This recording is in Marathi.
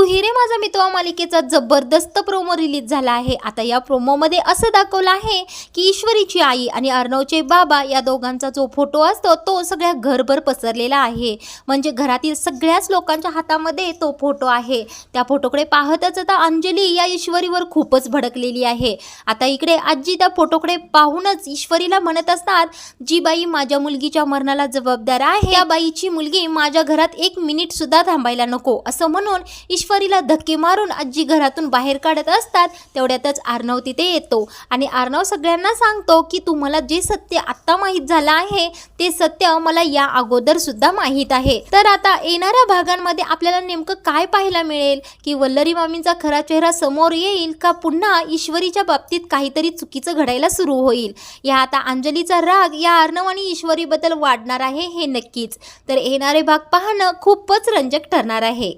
ही रे माझा मित्र मालिकेचा जबरदस्त प्रोमो रिलीज झाला आहे। आता या प्रोमोमध्ये असं दाखवलं आहे की ईश्वरीची आई आणि अर्णवचे बाबा या दोघांचा जो फोटो असतो तो सगळ्या घरभर पसरलेला आहे। म्हणजे घरातील सगळ्याच लोकांच्या हातामध्ये तो फोटो आहे। त्या फोटोकडे पाहतच आता अंजली या ईश्वरीवर खूपच भडकलेली आहे। आता इकडे आजी त्या फोटोकडे पाहूनच ईश्वरीला म्हणत असतात, जी बाई माझ्या मुलगीच्या मरणाला जबाबदार आहे त्या बाईची मुलगी माझ्या घरात 1 मिनिट सुद्धा थांबायला नको, असं म्हणून ईश्वरीला धक्के मारून आजी घरातून बाहेर काढत असतात। तेवढ्यातच अर्णव तिथे येतो आणि अर्णव सगळ्यांना सांगतो की तुम्हाला जे सत्य आता माहीत झालं आहे ते सत्य मला या अगोदर सुद्धा माहीत आहे। तर आता येणाऱ्या भागांमध्ये आपल्याला नेमकं काय पाहायला मिळेल की वल्लरी मामींचा खरा चेहरा समोर येईल का पुन्हा ईश्वरीच्या बाबतीत काहीतरी चुकीचं घडायला सुरू होईल। या आता अंजलीचा राग या अर्णव आणि ईश्वरीबद्दल वाढणार आहे हे नक्कीच। तर येणारे भाग पाहणं खूपच रंजक ठरणार आहे।